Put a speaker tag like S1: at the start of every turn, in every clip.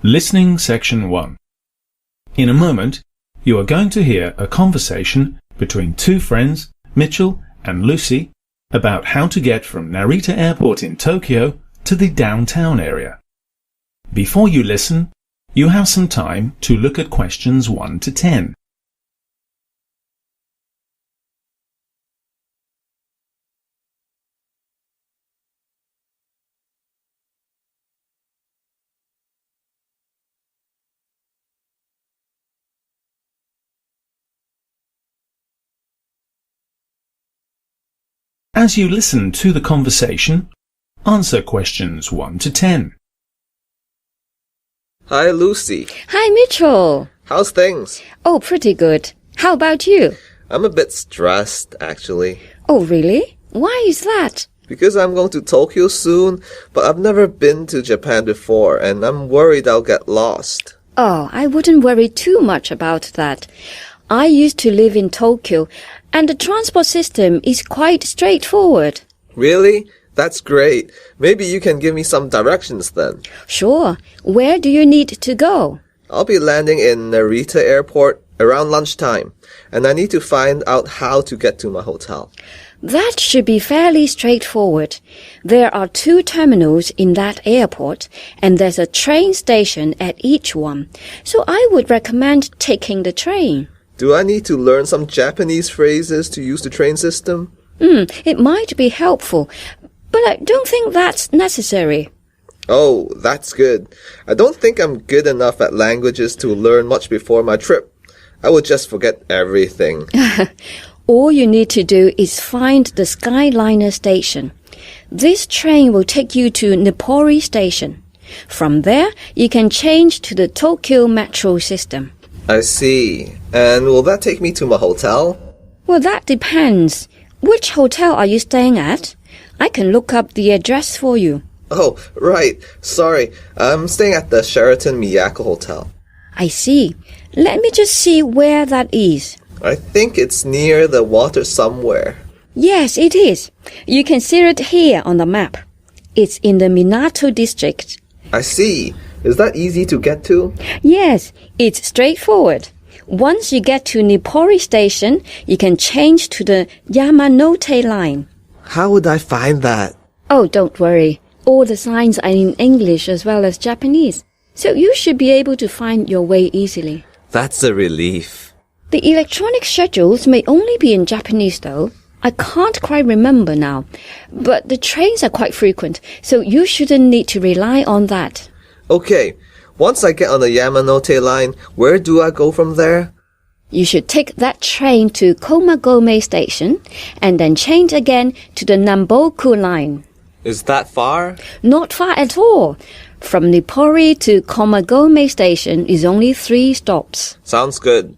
S1: Listening Section 1. In a moment, you are going to hear a conversation between two friends, Mitchell and Lucy, about how to get from Narita Airport in Tokyo to the downtown area. Before you listen, you have some time to look at questions 1 to 10. As you listen to the conversation, answer questions 1 to 10.
S2: Hi, Lucy.
S3: Hi, Mitchell.
S2: How's things?
S3: Oh, pretty good. How about you?
S2: I'm a bit stressed, actually.
S3: Oh, really? Why is that?
S2: Because I'm going to Tokyo soon, but I've never been to Japan before, and I'm worried I'll get lost.
S3: Oh, I wouldn't worry too much about that. I used to live in Tokyo, and the transport system is quite straightforward.
S2: Really? That's great. Maybe you can give me some directions then.
S3: Sure. Where do you need to go?
S2: I'll be landing in Narita Airport around lunchtime, and I need to find out how to get to my hotel.
S3: That should be fairly straightforward. There are 2 terminals in that airport, and there's a train station at each one. So I would recommend taking the train.
S2: Do I need to learn some Japanese phrases to use the train system?
S3: It might be helpful, but I don't think that's necessary.
S2: Oh, that's good. I don't think I'm good enough at languages to learn much before my trip. I would just forget everything.
S3: All you need to do is find the Skyliner station. This train will take you to Nippori Station. From there, you can change to the Tokyo Metro system.
S2: I see. And will that take me to my hotel?
S3: Well, that depends. Which hotel are you staying at? I can look up the address for you.
S2: Oh, right. Sorry. I'm staying at the Sheraton Miyako Hotel.
S3: I see. Let me just see where that is.
S2: I think it's near the water somewhere.
S3: Yes, it is. You can see it here on the map. It's in the Minato district.
S2: I see. Is that easy to get to?
S3: Yes, it's straightforward. Once you get to Nippori Station, you can change to the Yamanote line.
S2: How would I find that?
S3: Oh, don't worry. All the signs are in English as well as Japanese, so you should be able to find your way easily.
S2: That's a relief.
S3: The electronic schedules may only be in Japanese, though. I can't quite remember now, but the trains are quite frequent, so you shouldn't need to rely on that.
S2: Okay. Once I get on the Yamanote line, where do I go from there?
S3: You should take that train to Komagome Station and then change again to the Namboku line.
S2: Is that far?
S3: Not far at all. From Nippori to Komagome Station is only 3 stops.
S2: Sounds good.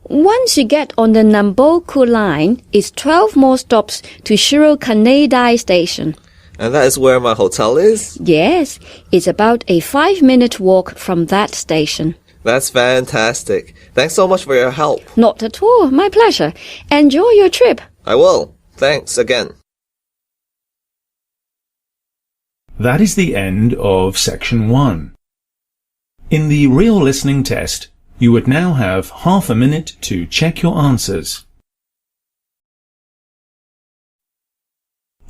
S3: Once you get on the Namboku line, it's 12 more stops to Shirokanedai Station.
S2: And that is where my hotel is?
S3: Yes, it's about a 5-minute walk from that station.
S2: That's fantastic. Thanks so much for your help.
S3: Not at all. My pleasure. Enjoy your trip.
S2: I will. Thanks again.
S1: That is the end of Section 1. In the real listening test, you would now have half a minute to check your answers.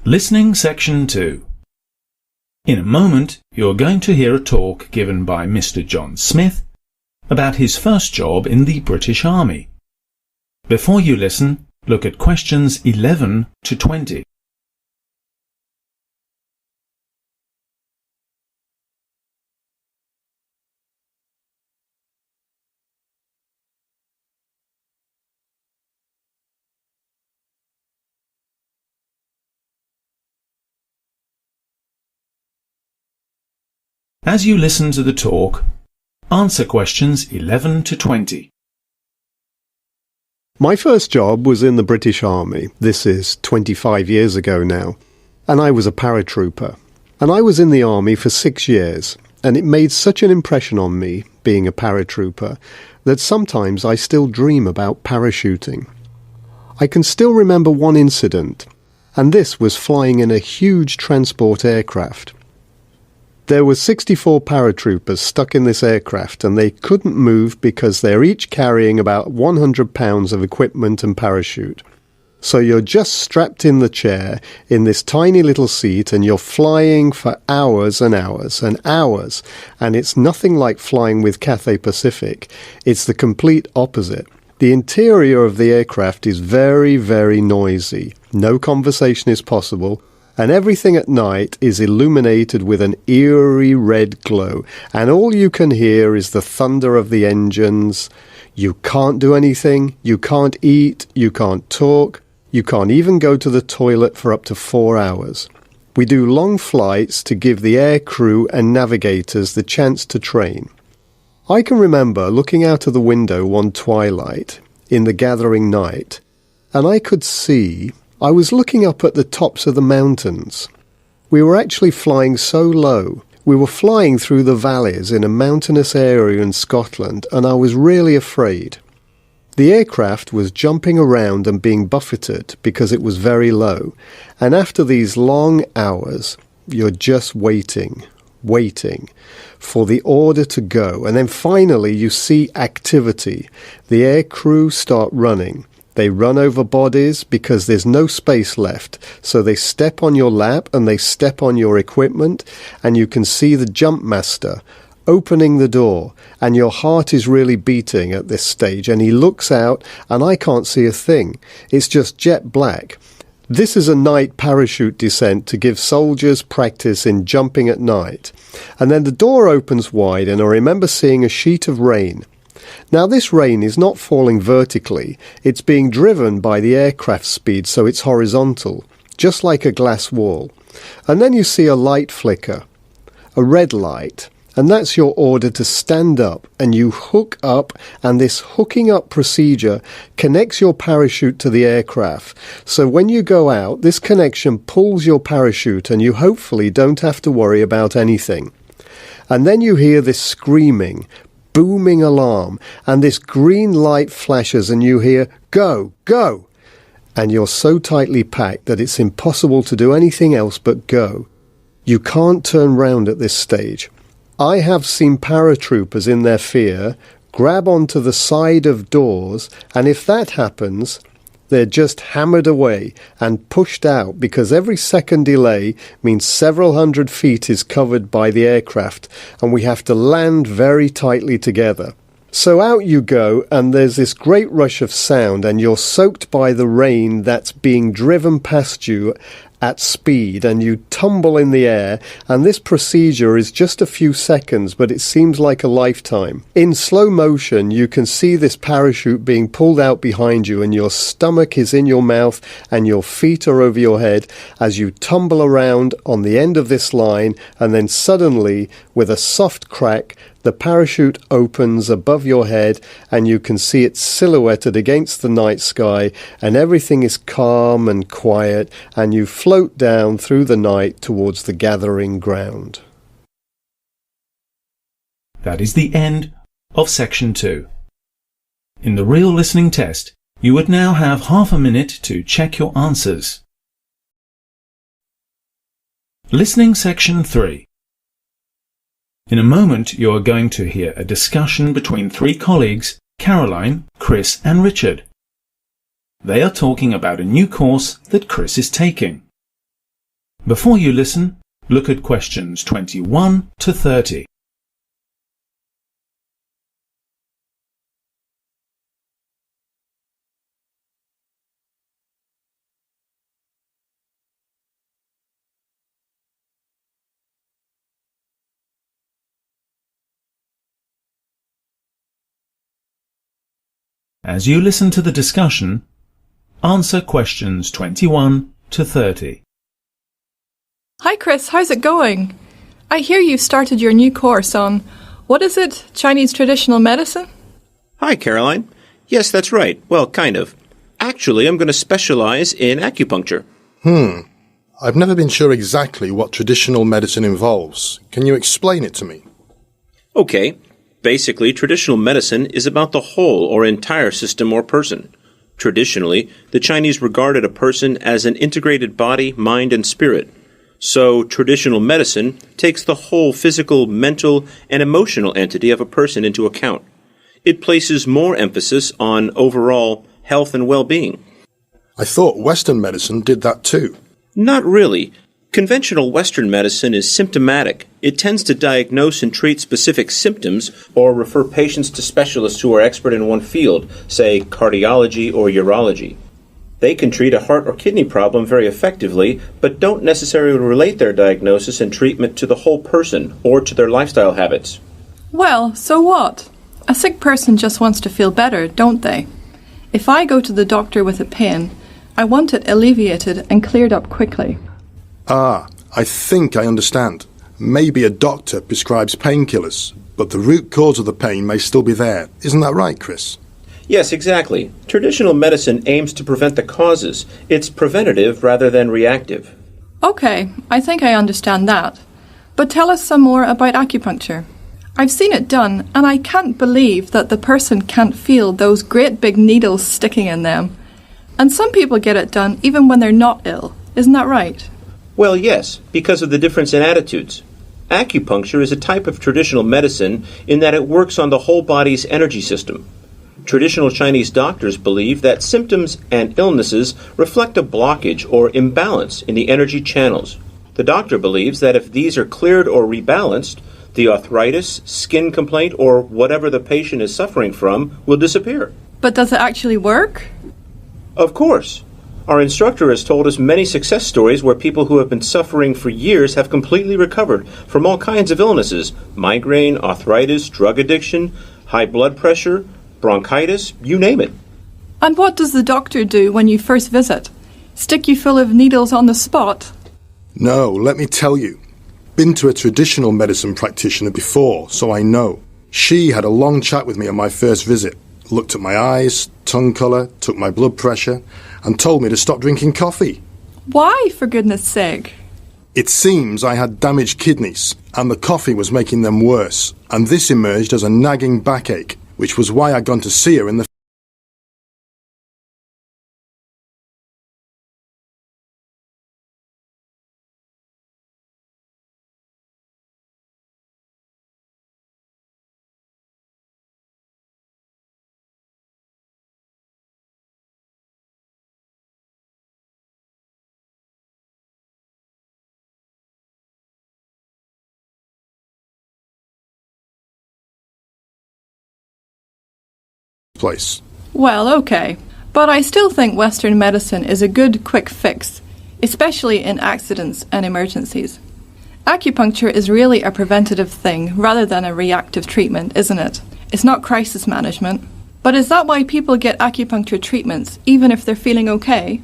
S1: Listening Section 2. In a moment, you're going to hear a talk given by Mr. John Smith about his first job in the British Army. Before you listen, look at questions 11 to 20. As you listen to the talk, answer questions 11 to 20.
S4: My first job was in the British Army. This is 25 years ago now. And I was a paratrooper. And I was in the Army for 6 years. And it made such an impression on me, being a paratrooper, that sometimes I still dream about parachuting. I can still remember one incident, and this was flying in a huge transport aircraft. There were 64 paratroopers stuck in this aircraft, and they couldn't move because they're each carrying about 100 pounds of equipment and parachute. So you're just strapped in the chair in this tiny little seat, and you're flying for hours and hours and hours, and it's nothing like flying with Cathay Pacific. It's the complete opposite. The interior of the aircraft is very, very noisy. No conversation is possible. And everything at night is illuminated with an eerie red glow, and all you can hear is the thunder of the engines. You can't do anything, you can't eat, you can't talk, you can't even go to the toilet for up to 4 hours. We do long flights to give the air crew and navigators the chance to train. I can remember looking out of the window one twilight in the gathering night, and I could see I was looking up at the tops of the mountains. We were actually flying so low. We were flying through the valleys in a mountainous area in Scotland, and I was really afraid. The aircraft was jumping around and being buffeted because it was very low, and after these long hours, you're just waiting for the order to go, and then finally you see activity. The air crew start running. They run over bodies because there's no space left, so they step on your lap and they step on your equipment, and you can see the jump master opening the door, and your heart is really beating at this stage, and he looks out and I can't see a thing. It's just jet black. This is a night parachute descent to give soldiers practice in jumping at night. And then the door opens wide, and I remember seeing a sheet of rain. Now this rain is not falling vertically, it's being driven by the aircraft speed, so it's horizontal, just like a glass wall. And then you see a light flicker, a red light, and that's your order to stand up, and you hook up, and this hooking up procedure connects your parachute to the aircraft. So when you go out, this connection pulls your parachute, and you hopefully don't have to worry about anything. And then you hear this screaming, booming alarm, and this green light flashes, and you hear, "Go, go!" And you're so tightly packed that it's impossible to do anything else but go. You can't turn round at this stage. I have seen paratroopers in their fear grab onto the side of doors, and if that happens, they're just hammered away and pushed out, because every second delay means several hundred feet is covered by the aircraft, and we have to land very tightly together. So out you go, and there's this great rush of sound, and you're soaked by the rain that's being driven past you at speed, and you tumble in the air, and this procedure is just a few seconds, but it seems like a lifetime. In slow motion, you can see this parachute being pulled out behind you, and your stomach is in your mouth, and your feet are over your head as you tumble around on the end of this line, and then suddenly, with a soft crack, the parachute opens above your head, and you can see it silhouetted against the night sky, and everything is calm and quiet, and you float down through the night towards the gathering ground.
S1: That is the end of Section 2. In the real listening test, you would now have half a minute to check your answers. Listening Section 3. In a moment, you are going to hear a discussion between three colleagues, Caroline, Chris and Richard. They are talking about a new course that Chris is taking. Before you listen, look at questions 21 to 30. As you listen to the discussion, answer questions 21 to 30.
S5: Hi Chris, how's it going? I hear you started your new course on, what is it, Chinese traditional medicine?
S6: Hi Caroline. Yes, that's right. Well, kind of. Actually, I'm going to specialize in acupuncture.
S7: I've never been sure exactly what traditional medicine involves. Can you explain it to me?
S6: Okay. Basically, traditional medicine is about the whole or entire system or person. Traditionally, the Chinese regarded a person as an integrated body, mind, and spirit. So traditional medicine takes the whole physical, mental, and emotional entity of a person into account. It places more emphasis on overall health and well-being.
S7: I thought Western medicine did that too.
S6: Not really. Conventional Western medicine is symptomatic. It tends to diagnose and treat specific symptoms or refer patients to specialists who are expert in one field, say cardiology or urology. They can treat a heart or kidney problem very effectively, but don't necessarily relate their diagnosis and treatment to the whole person or to their lifestyle habits.
S5: Well, so what? A sick person just wants to feel better, don't they? If I go to the doctor with a pain, I want it alleviated and cleared up quickly.
S7: Ah, I think I understand. Maybe a doctor prescribes painkillers, but the root cause of the pain may still be there. Isn't that right, Chris?
S6: Yes, exactly. Traditional medicine aims to prevent the causes. It's preventative rather than reactive.
S5: Okay, I think I understand that. But tell us some more about acupuncture. I've seen it done, and I can't believe that the person can't feel those great big needles sticking in them. And some people get it done even when they're not ill. Isn't that right?
S6: Well, yes, because of the difference in attitudes. Acupuncture is a type of traditional medicine in that it works on the whole body's energy system. Traditional Chinese doctors believe that symptoms and illnesses reflect a blockage or imbalance in the energy channels. The doctor believes that if these are cleared or rebalanced, the arthritis, skin complaint, or whatever the patient is suffering from will disappear.
S5: But does it actually work?
S6: Of course. Our instructor has told us many success stories where people who have been suffering for years have completely recovered from all kinds of illnesses: migraine, arthritis, drug addiction, high blood pressure, bronchitis, you name it.
S5: And what does the doctor do when you first visit? Stick you full of needles on the spot?
S7: No, let me tell you. Been to a traditional medicine practitioner before, so I know. She had a long chat with me on my first visit, looked at my eyes, tongue colour, took my blood pressure, and told me to stop drinking coffee.
S5: Why, for goodness sake?
S7: It seems I had damaged kidneys, and the coffee was making them worse, and this emerged as a nagging backache, which was why I'd gone to see her in the place.
S5: Well, okay. But I still think Western medicine is a good quick fix, especially in accidents and emergencies. Acupuncture is really a preventative thing rather than a reactive treatment, isn't it? It's not crisis management. But is that why people get acupuncture treatments, even if they're feeling okay?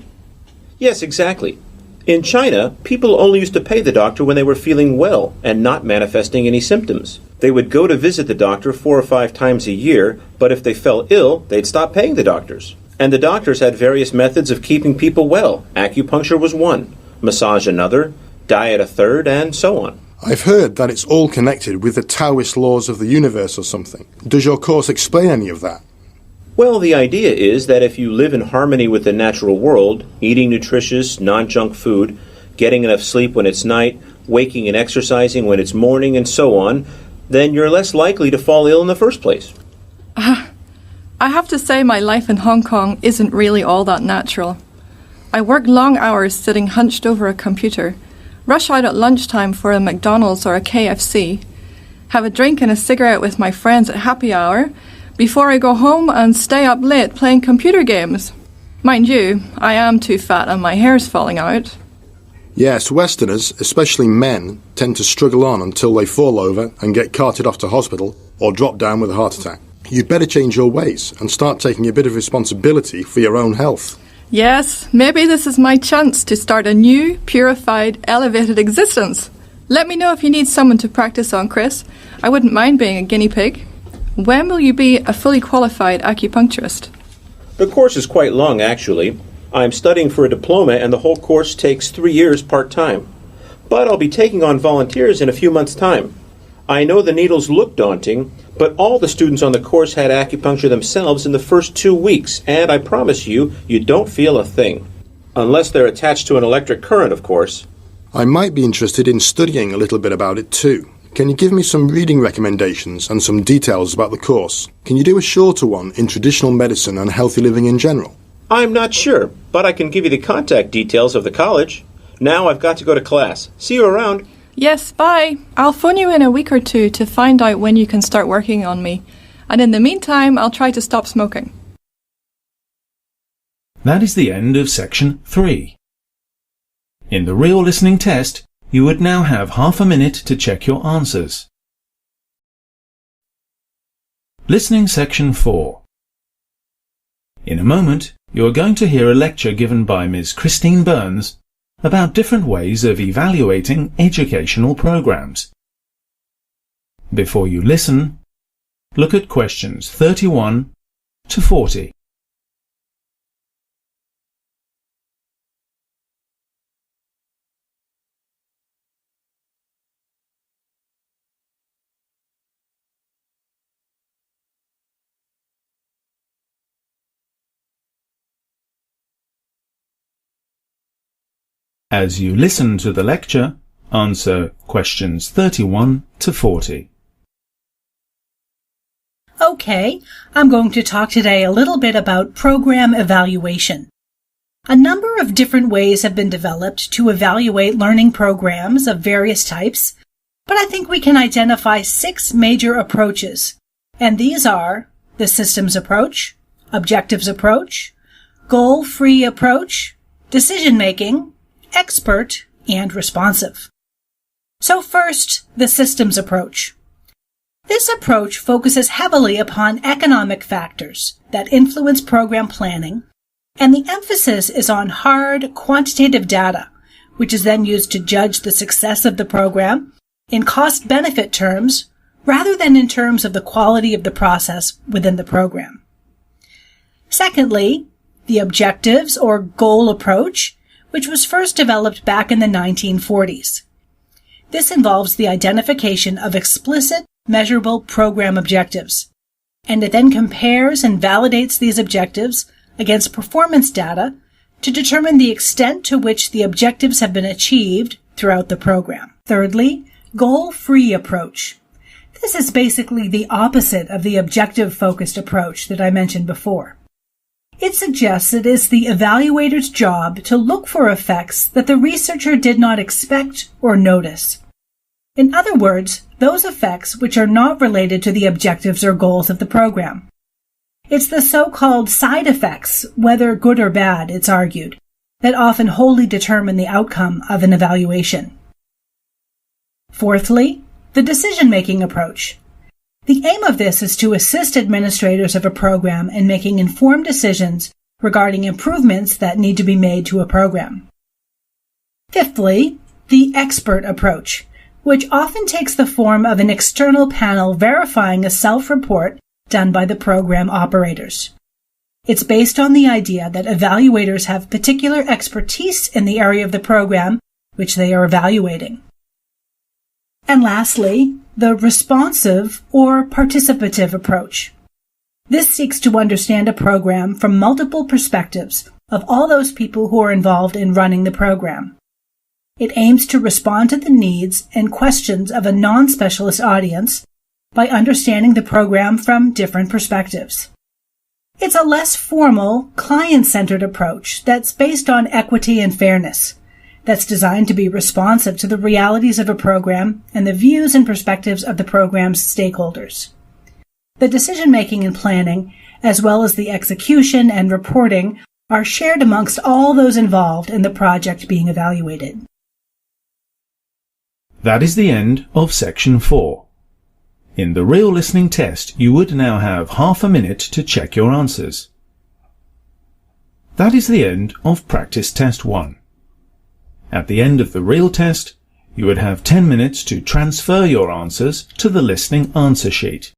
S6: Yes, exactly. In China, people only used to pay the doctor when they were feeling well and not manifesting any symptoms. They would go to visit the doctor 4 or 5 times a year, but if they fell ill, they'd stop paying the doctors. And the doctors had various methods of keeping people well. Acupuncture was one, massage another, diet a third, and so on.
S7: I've heard that it's all connected with the Taoist laws of the universe or something. Does your course explain any of that?
S6: Well, the idea is that if you live in harmony with the natural world, eating nutritious, non-junk food, getting enough sleep when it's night, waking and exercising when it's morning, and so on, then you're less likely to fall ill in the first place.
S5: I have to say my life in Hong Kong isn't really all that natural. I work long hours sitting hunched over a computer, rush out at lunchtime for a McDonald's or a KFC, have a drink and a cigarette with my friends at happy hour, before I go home and stay up late playing computer games. Mind you, I am too fat and my hair's falling out.
S7: Yes, Westerners, especially men, tend to struggle on until they fall over and get carted off to hospital or drop down with a heart attack. You'd better change your ways and start taking a bit of responsibility for your own health.
S5: Yes, maybe this is my chance to start a new, purified, elevated existence. Let me know if you need someone to practice on, Chris. I wouldn't mind being a guinea pig. When will you be a fully qualified acupuncturist?
S6: The course is quite long, actually. I'm studying for a diploma, and the whole course takes 3 years part-time. But I'll be taking on volunteers in a few months' time. I know the needles look daunting, but all the students on the course had acupuncture themselves in the first 2 weeks, and I promise you, you don't feel a thing. Unless they're attached to an electric current, of course.
S7: I might be interested in studying a little bit about it too. Can you give me some reading recommendations and some details about the course? Can you do a shorter one in traditional medicine and healthy living in general?
S6: I'm not sure, but I can give you the contact details of the college. Now I've got to go to class. See you around.
S5: Yes, bye. I'll phone you in a week or two to find out when you can start working on me. And in the meantime, I'll try to stop smoking.
S1: That is the end of section 3. In the real listening test, you would now have half a minute to check your answers. Listening section 4. In a moment, you are going to hear a lecture given by Ms. Christine Burns about different ways of evaluating educational programs. Before you listen, look at questions 31 to 40. As you listen to the lecture, answer questions 31 to 40.
S8: Okay, I'm going to talk today a little bit about program evaluation. A number of different ways have been developed to evaluate learning programs of various types, but I think we can identify 6 major approaches, and these are the systems approach, objectives approach, goal-free approach, decision-making, expert, and responsive. So first, the systems approach. This approach focuses heavily upon economic factors that influence program planning, and the emphasis is on hard, quantitative data, which is then used to judge the success of the program in cost-benefit terms rather than in terms of the quality of the process within the program. Secondly, the objectives or goal approach, which was first developed back in the 1940s. This involves the identification of explicit, measurable program objectives, and it then compares and validates these objectives against performance data to determine the extent to which the objectives have been achieved throughout the program. Thirdly, goal-free approach. This is basically the opposite of the objective-focused approach that I mentioned before. It suggests it is the evaluator's job to look for effects that the researcher did not expect or notice. In other words, those effects which are not related to the objectives or goals of the program. It's the so-called side effects, whether good or bad, it's argued, that often wholly determine the outcome of an evaluation. Fourthly, the decision-making approach. The aim of this is to assist administrators of a program in making informed decisions regarding improvements that need to be made to a program. Fifthly, the expert approach, which often takes the form of an external panel verifying a self-report done by the program operators. It's based on the idea that evaluators have particular expertise in the area of the program which they are evaluating. And lastly, the responsive or participative approach. This seeks to understand a program from multiple perspectives of all those people who are involved in running the program. It aims to respond to the needs and questions of a non-specialist audience by understanding the program from different perspectives. It's a less formal, client-centered approach that's based on equity and fairness, that's designed to be responsive to the realities of a program and the views and perspectives of the program's stakeholders. The decision-making and planning, as well as the execution and reporting, are shared amongst all those involved in the project being evaluated.
S1: That is the end of section 4. In the real listening test, you would now have half a minute to check your answers. That is the end of practice test 1. At the end of the real test, you would have 10 minutes to transfer your answers to the listening answer sheet.